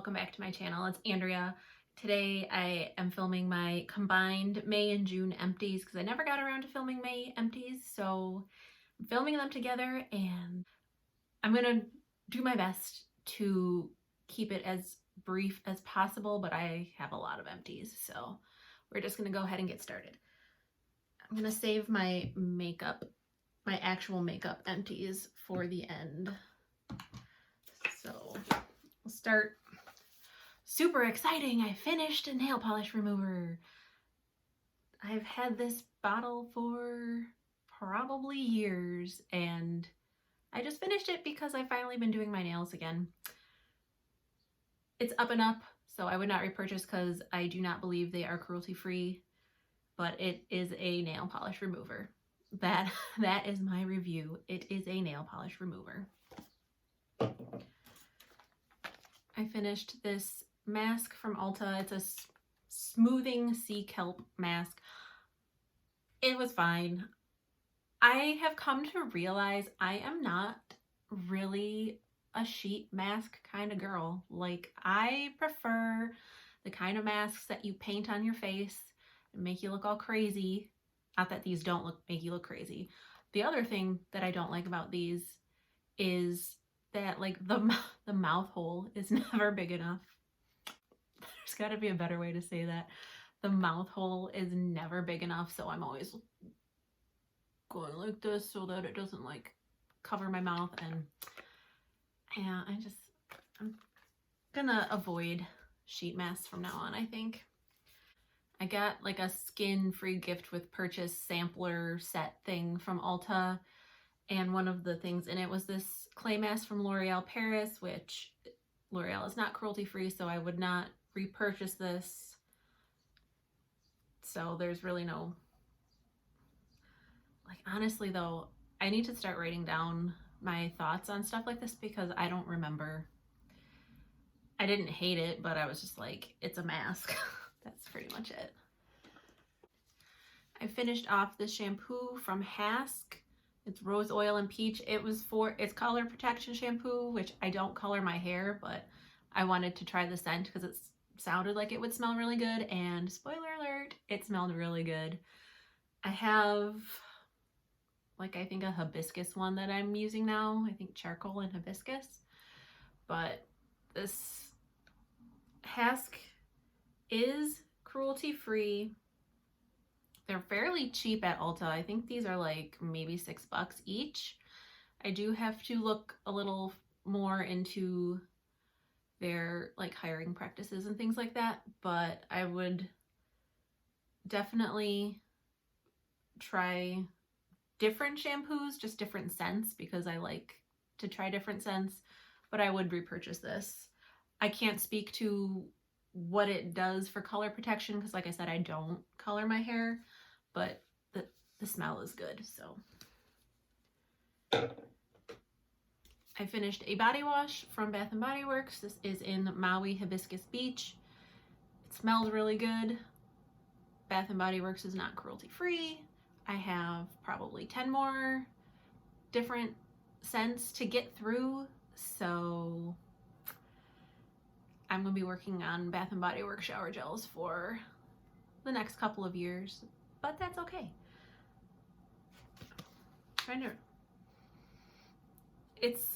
welcome back to my channel. It's Andrea. Today I am filming my combined May and June empties because I never got around to filming May empties, so I'm filming them together and I'm gonna do my best to keep it as brief as possible, but I have a lot of empties, so we're just gonna go ahead and get started. I'm gonna save my actual makeup empties for the end. So we'll start. Super exciting! I finished a nail polish remover. I've had this bottle for probably years and I just finished it because I've finally been doing my nails again. It's up and up, so I would not repurchase because I do not believe they are cruelty-free, but it is a nail polish remover. That is my review. It is a nail polish remover. I finished this mask from Ulta. It's a smoothing sea kelp mask. It was fine. I have come to realize I am not really a sheet mask kind of girl. Like, I prefer the kind of masks that you paint on your face and make you look all crazy. Not that these don't make you look crazy. The other thing that I don't like about these is that, like, the mouth hole is never big enough. There's got to be a better way to say that. The mouth hole is never big enough, so I'm always going like this so that it doesn't like cover my mouth, and yeah, I'm gonna avoid sheet masks from now on, I think. I got like a skin free gift with purchase sampler set thing from Ulta, and one of the things in it was this clay mask from L'Oreal Paris, which L'Oreal is not cruelty free, so I would not repurchase this. So there's really no, like, honestly though, I need to start writing down my thoughts on stuff like this because I don't remember. I didn't hate it, but I was just like, it's a mask. That's pretty much it. I finished off this shampoo from Hask. It's rose oil and peach. It's color protection shampoo, which I don't color my hair, but I wanted to try the scent because it sounded like it would smell really good, and spoiler alert, it smelled really good. I have, like, I think a hibiscus one that I'm using now. I think charcoal and hibiscus. But this Hask is cruelty-free. They're fairly cheap at Ulta. I think these are like maybe $6 each. I do have to look a little more into their like hiring practices and things like that, but I would definitely try different shampoos, just different scents, because I like to try different scents, but I would repurchase this. I can't speak to what it does for color protection because, like I said, I don't color my hair, but the smell is good. So I finished a body wash from Bath & Body Works. This is in Maui Hibiscus Beach. It smells really good. Bath & Body Works is not cruelty free. I have probably 10 more different scents to get through, so I'm going to be working on Bath & Body Works shower gels for the next couple of years, but that's okay. It's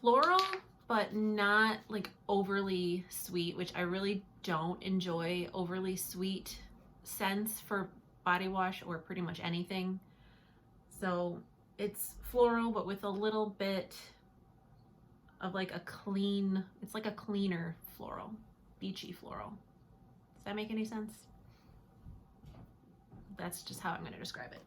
floral, but not like overly sweet, which I really don't enjoy overly sweet scents for body wash or pretty much anything. So it's floral, but with a little bit of like it's like a cleaner floral, beachy floral. Does that make any sense? That's just how I'm going to describe it.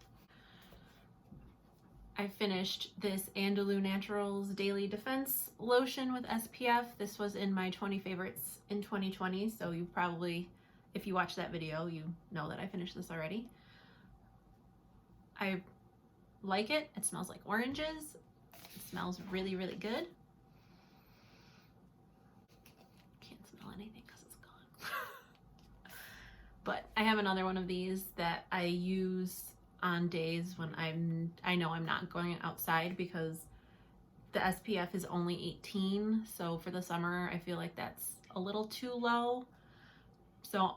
I finished this Andalou Naturals Daily Defense Lotion with SPF. This was in my 20 favorites in 2020, so you probably, if you watched that video, you know that I finished this already. I like it. It smells like oranges. It smells really, really good. Can't smell anything because it's gone. But I have another one of these that I use on days when I know I'm not going outside because the SPF is only 18, so for the summer I feel like that's a little too low. So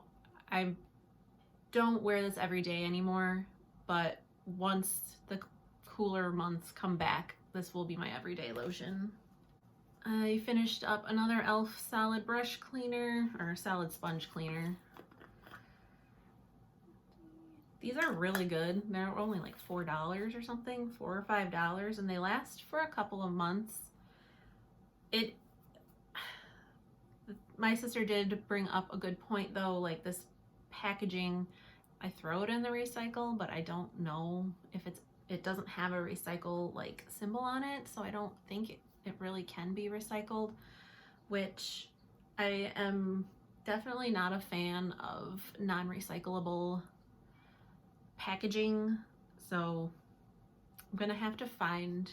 I don't wear this every day anymore, but once the cooler months come back, this will be my everyday lotion. I finished up another e.l.f. solid brush cleaner, or solid sponge cleaner. These are really good. They're only like $4 or something, $4 or $5, and they last for a couple of months. My sister did bring up a good point though, like this packaging, I throw it in the recycle, but I don't know if it doesn't have a recycle like symbol on it, so I don't think it really can be recycled, which I am definitely not a fan of non-recyclable packaging, so I'm gonna have to find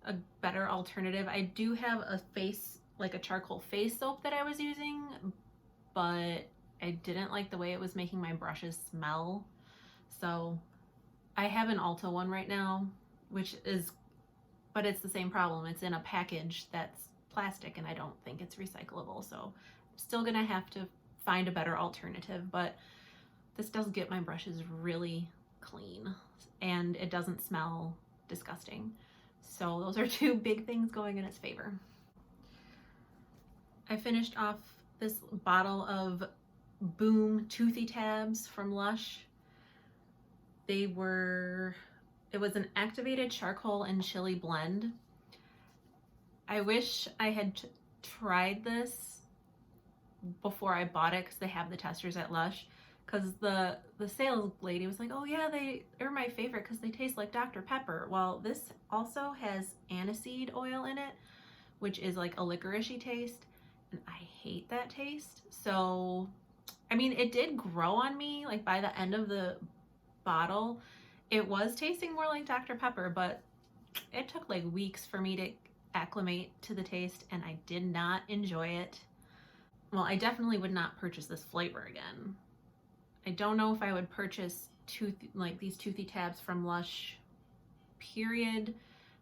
a better alternative. I do have a charcoal face soap that I was using, but I didn't like the way it was making my brushes smell. So I have an Ulta one right now, but it's the same problem. It's in a package that's plastic and I don't think it's recyclable. So I'm still gonna have to find a better alternative, but this does get my brushes really clean and it doesn't smell disgusting. So those are two big things going in its favor. I finished off this bottle of Boom Toothy Tabs from Lush. It was an activated charcoal and chili blend. I wish I had tried this before I bought it because they have the testers at Lush, because the sales lady was like, oh yeah, they're my favorite because they taste like Dr. Pepper. Well, this also has aniseed oil in it, which is like a licoricey taste, and I hate that taste. So, I mean, it did grow on me. Like by the end of the bottle, it was tasting more like Dr. Pepper, but it took like weeks for me to acclimate to the taste, and I did not enjoy it. Well, I definitely would not purchase this flavor again. I don't know if I would purchase these Toothy Tabs from Lush, period,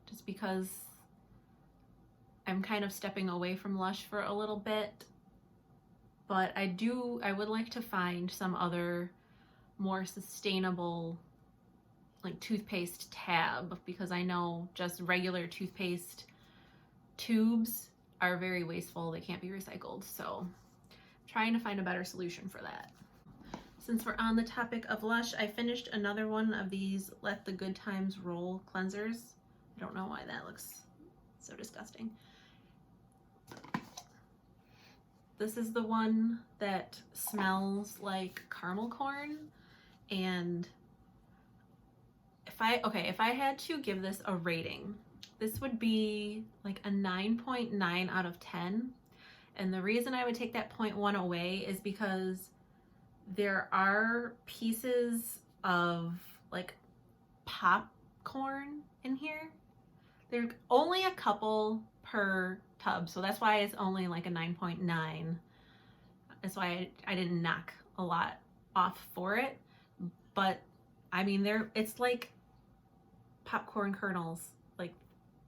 just because I'm kind of stepping away from Lush for a little bit. But I would like to find some other more sustainable like toothpaste tab, because I know just regular toothpaste tubes are very wasteful. They can't be recycled. So I'm trying to find a better solution for that. Since we're on the topic of Lush, I finished another one of these Let the Good Times Roll cleansers. I don't know why that looks so disgusting. This is the one that smells like caramel corn, and if I had to give this a rating, this would be like a 9.9 out of 10. And the reason I would take that 0.1 away is because there are pieces of like popcorn in here. There's only a couple per tub, so that's why it's only like a 9.9. That's why I didn't knock a lot off for it. But I mean, it's like popcorn kernels, like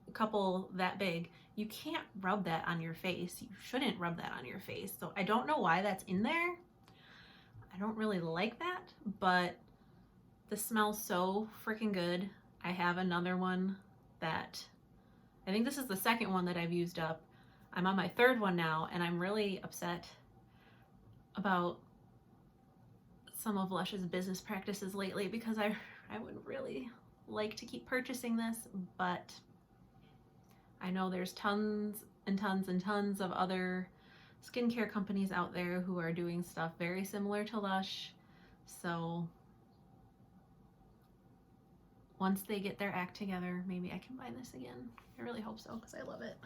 a couple that big. You can't rub that on your face. You shouldn't rub that on your face. So I don't know why that's in there. I don't really like that, but this smells so freaking good. I have another one that, I think this is the second one that I've used up. I'm on my third one now, and I'm really upset about some of Lush's business practices lately, because I would really like to keep purchasing this, but I know there's tons and tons and tons of other skincare companies out there who are doing stuff very similar to Lush. So once they get their act together, maybe I can buy this again. I really hope so, because I love it.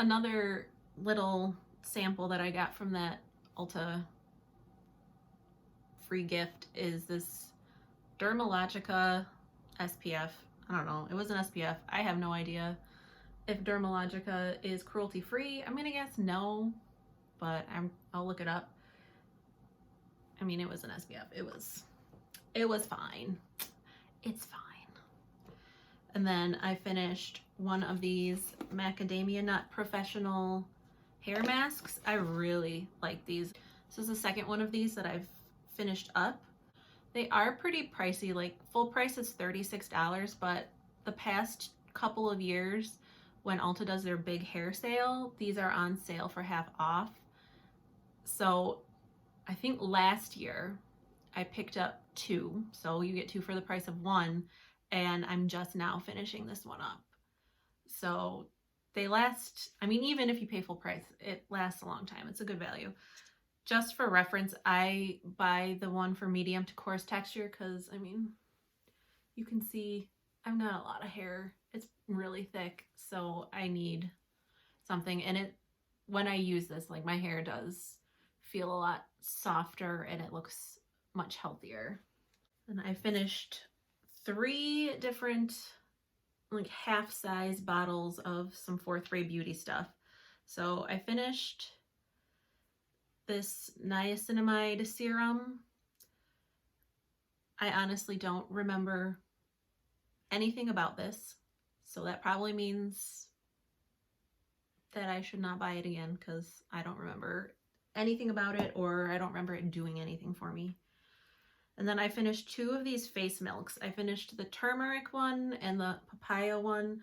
Another little sample that I got from that Ulta free gift is this Dermalogica SPF. I don't know, it was an SPF. I have no idea if Dermalogica is cruelty free. I'm gonna guess no, but I'll look it up. I mean, it was an SPF. It was fine. It's fine. And then I finished one of these macadamia nut professional hair masks. I really like these. This is the second one of these that I've finished up. They are pretty pricey, like full price is $36, but the past couple of years when Ulta does their big hair sale, these are on sale for half off. So I think last year I picked up 2, so you get 2 for the price of 1, and I'm just now finishing this one up. So they last, I mean, even if you pay full price, it lasts a long time. It's a good value. Just for reference, I buy the one for medium to coarse texture because, I mean, you can see I've got a lot of hair. It's really thick, so I need something. And when I use this, like, my hair does feel a lot softer and it looks much healthier. And I finished 3 different like half-size bottles of some 4th grade beauty stuff. So I finished this niacinamide serum. I honestly don't remember anything about this, so that probably means that I should not buy it again because I don't remember anything about it, or I don't remember it doing anything for me. And then I finished 2 of these face milks. I finished the turmeric one and the papaya one.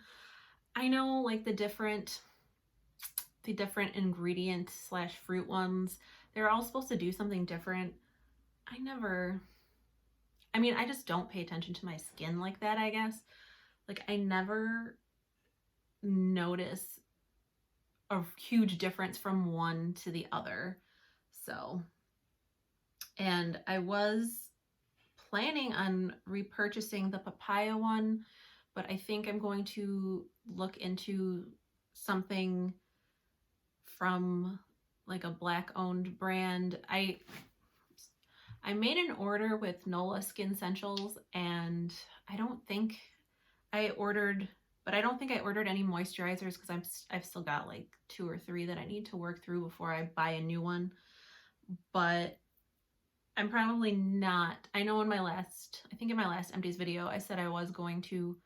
I know, like, the different ingredient / fruit ones, they're all supposed to do something different. I mean, I just don't pay attention to my skin like that, I guess. Like, I never notice a huge difference from one to the other. So, and I was planning on repurchasing the papaya one, but I think I'm going to look into something from like a Black-owned brand. I made an order with NOLA Skin Essentials, and I don't think I ordered any moisturizers because I've still got like 2 or 3 that I need to work through before I buy a new one. But I'm probably not. I know in my last Empties video, I said I was going to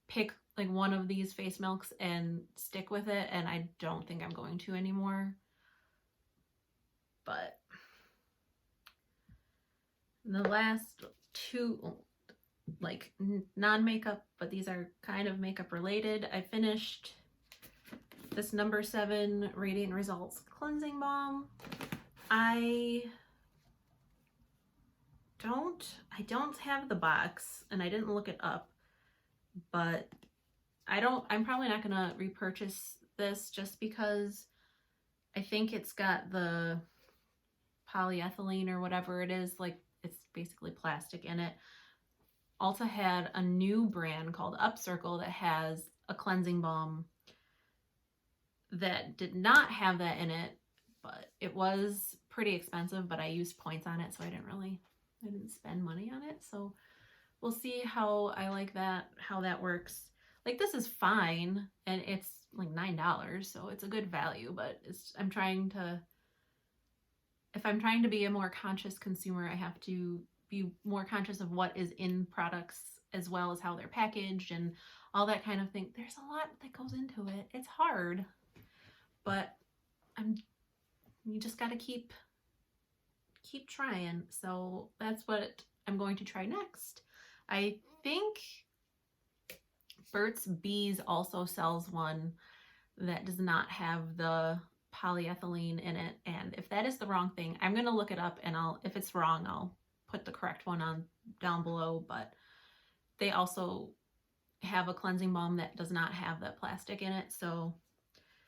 pick like one of these face milks and stick with it, and I don't think I'm going to anymore. But the last 2, like non-makeup, but these are kind of makeup related. I finished this number 7 Radiant Results Cleansing Balm. I don't have the box, and I didn't look it up, but I'm probably not gonna repurchase this just because I think it's got the polyethylene or whatever it is, like it's basically plastic in it. Ulta had a new brand called Upcircle that has a cleansing balm that did not have that in it, but it was pretty expensive, but I used points on it, so I didn't spend money on it. So we'll see how I like that, how that works. Like, this is fine, and it's like $9, so it's a good value, but if I'm trying to be a more conscious consumer, I have to be more conscious of what is in products as well as how they're packaged and all that kind of thing. There's a lot that goes into it. It's hard, but you just got to keep trying. So that's what I'm going to try next. I think Burt's Bees also sells one that does not have the polyethylene in it, and if that is the wrong thing, I'm gonna look it up, and if it's wrong, I'll put the correct one on down below. But they also have a cleansing balm that does not have that plastic in it. So,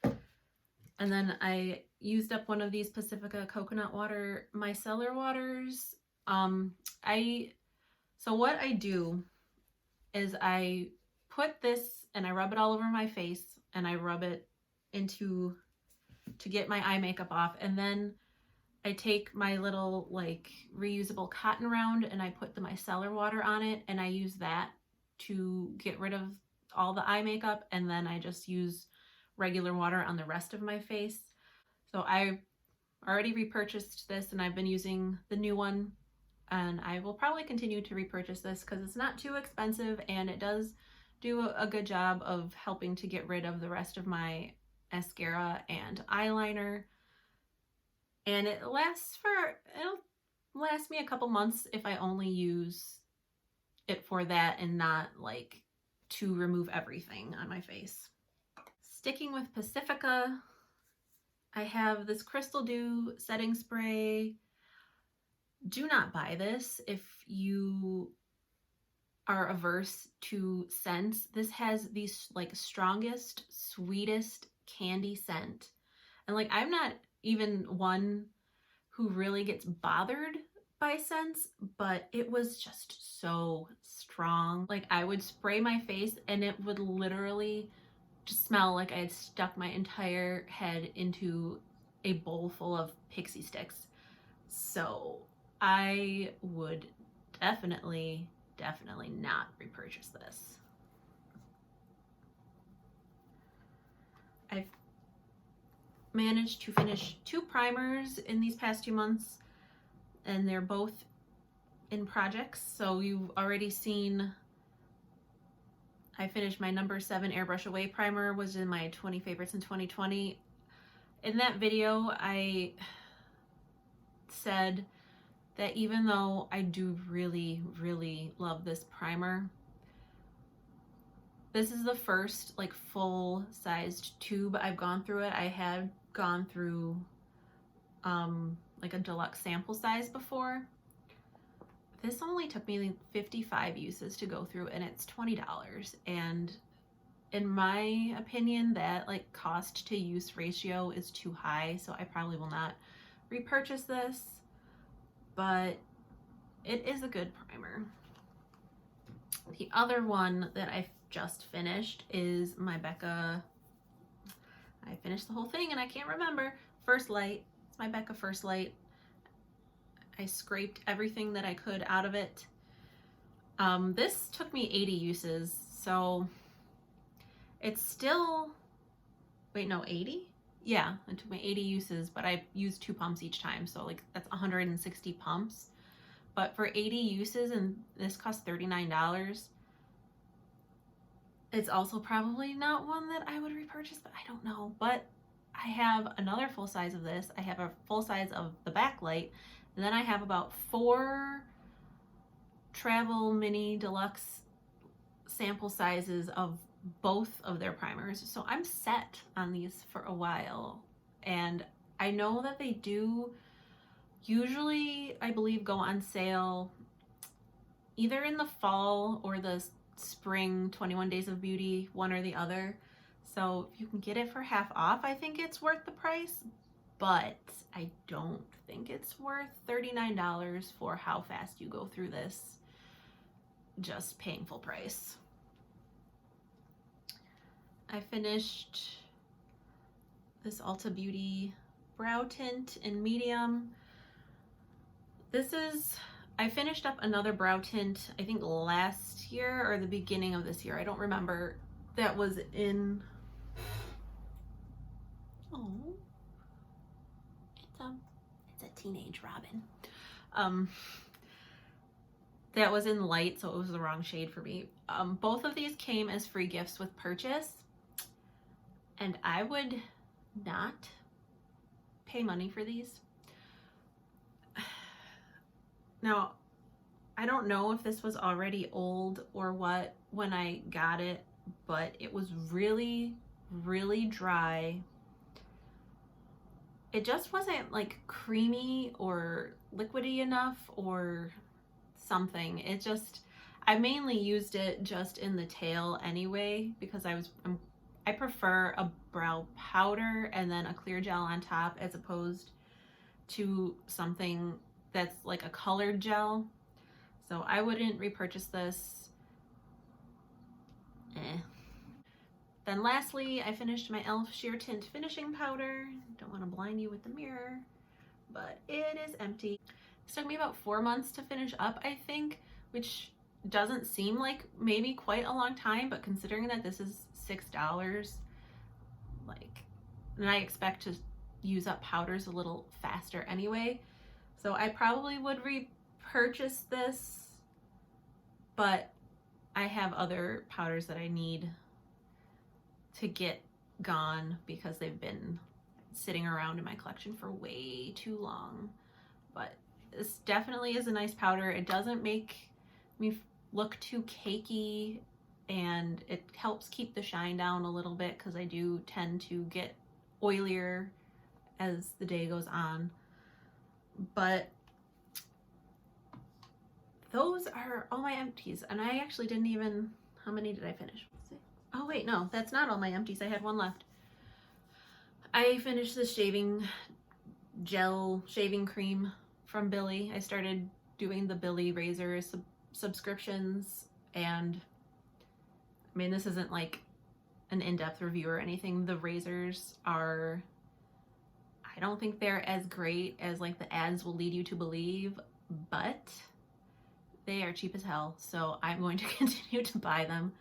and then I used up one of these Pacifica coconut water micellar waters. So what I do is I put this and I rub it all over my face, and I rub it to get my eye makeup off, and then I take my little like reusable cotton round and I put the micellar water on it, and I use that to get rid of all the eye makeup, and then I just use regular water on the rest of my face. So I already repurchased this, and I've been using the new one, and I will probably continue to repurchase this because it's not too expensive, and it does do a good job of helping to get rid of the rest of my mascara and eyeliner. And it'll last me a couple months if I only use it for that and not like to remove everything on my face. Sticking with Pacifica, I have this Crystal Dew setting spray. Do not buy this if you are averse to scents. This has the like strongest, sweetest candy scent. And like, I'm not even one who really gets bothered by scents, but it was just so strong. Like, I would spray my face and it would literally just smell like I had stuck my entire head into a bowl full of pixie sticks. So I would definitely not repurchase this. I've managed to finish 2 primers in these past 2 months, and they're both in projects. So you've already seen I finished my number 7 Airbrush Away primer, was in my 20 favorites in 2020. In that video, I said that even though I do really love this primer, this is the first like full-sized tube I've gone through it. I had gone through like a deluxe sample size before. This only took me like 55 uses to go through, and it's $20. And in my opinion, that like cost to use ratio is too high, so I probably will not repurchase this, but it is a good primer. The other one that I just finished is my Becca, I finished the whole thing and I can't remember, First Light. It's my Becca First Light. I scraped everything that I could out of it. This took me 80 uses, so it's still, wait, no, 80? Yeah, it took me 80 uses, but I used 2 pumps each time, so like that's 160 pumps. But for 80 uses, and this cost $39, it's also probably not one that I would repurchase, but I don't know. But I have another full size of this. I have a full size of the backlight, and then I have about 4 travel mini deluxe sample sizes of both of their primers. So I'm set on these for a while. And I know that they do usually, I believe, go on sale either in the fall or the spring 21 Days of Beauty, one or the other. So if you can get it for half off, I think it's worth the price, but I don't think it's worth $39 for how fast you go through this, just paying full price. I finished this Ulta Beauty brow tint in medium. This is, I finished up another brow tint, I think last year or the beginning of this year, I don't remember, that was in, oh, it's a teenage Robin. That was in light, so it was the wrong shade for me. Both of these came as free gifts with purchase, and I would not pay money for these. Now, I don't know if this was already old or what when I got it, but it was really dry. It just wasn't like creamy or liquidy enough or something. It just, I mainly used it just in the tail anyway, because I prefer a brow powder and then a clear gel on top as opposed to something that's like a colored gel. So I wouldn't repurchase this. Then lastly, I finished my e.l.f. Sheer Tint Finishing Powder. Don't want to blind you with the mirror, but it is empty. This took me about 4 months to finish up, I think, which doesn't seem like maybe quite a long time, but considering that this is $6, like, and I expect to use up powders a little faster anyway, so I probably would repurchase this, but I have other powders that I need to get gone because they've been sitting around in my collection for way too long. But this definitely is a nice powder. It doesn't make me look too cakey, and it helps keep the shine down a little bit because I do tend to get oilier as the day goes on. But those are all my empties, and I actually didn't even, how many did I finish? Oh wait, no, that's not all my empties. I had one left. I finished the shaving gel shaving cream from Billy. I started doing the Billy razor subscriptions, and I mean, this isn't like an in-depth review or anything. The razors are, I don't think they're as great as like the ads will lead you to believe, but they are cheap as hell, so I'm going to continue to buy them.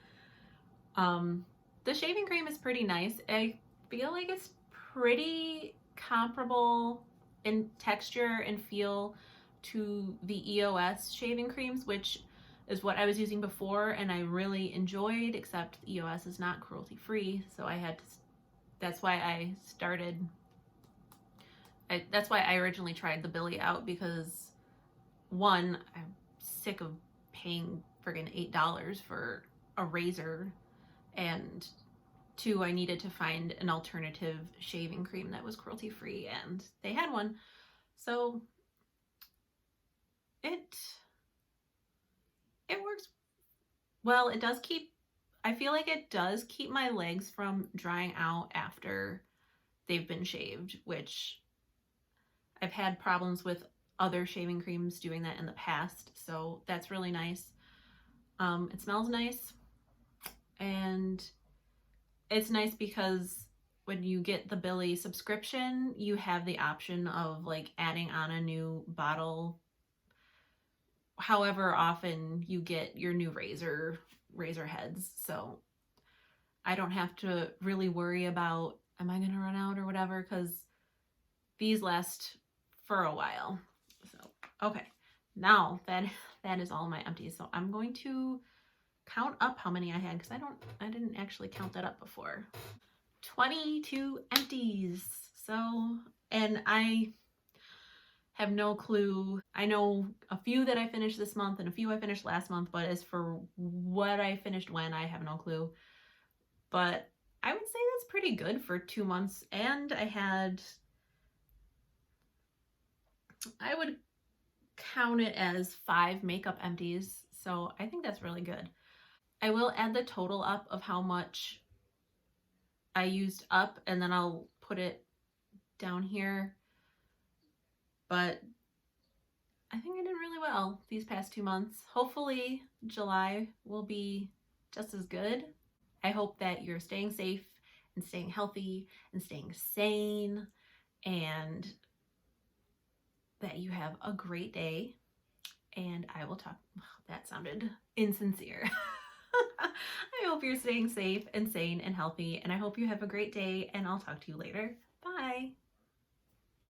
The shaving cream is pretty nice. I feel like it's pretty comparable in texture and feel to the EOS shaving creams, which is what I was using before and I really enjoyed, except EOS is not cruelty free, so I had to, that's why I started, that's why I originally tried the Billy out, because one, I'm sick of paying friggin' $8 for a razor, and two, I needed to find an alternative shaving cream that was cruelty free, and they had one. So it works well. It does keep, I feel like it does keep my legs from drying out after they've been shaved, which I've had problems with other shaving creams doing that in the past, so that's really nice. It smells nice, and it's nice because when you get the Billy subscription, you have the option of like adding on a new bottle however often you get your new razor heads. So I don't have to really worry about, am I going to run out or whatever, because these last for a while. So, okay, now that is all my empties. So I'm going to count up how many I had, because I didn't actually count that up before. 22 empties. So, and I have no clue. I know a few that I finished this month and a few I finished last month, but as for what I finished when, I have no clue. But I would say that's pretty good for 2 months, and I would count it as 5 makeup empties, so I think that's really good. I will add the total up of how much I used up, and then I'll put it down here, but I think I did really well these past 2 months. Hopefully July will be just as good. I hope that you're staying safe and staying healthy and staying sane, and that you have a great day. And I will talk, that sounded insincere. I hope you're staying safe and sane and healthy, and I hope you have a great day, and I'll talk to you later.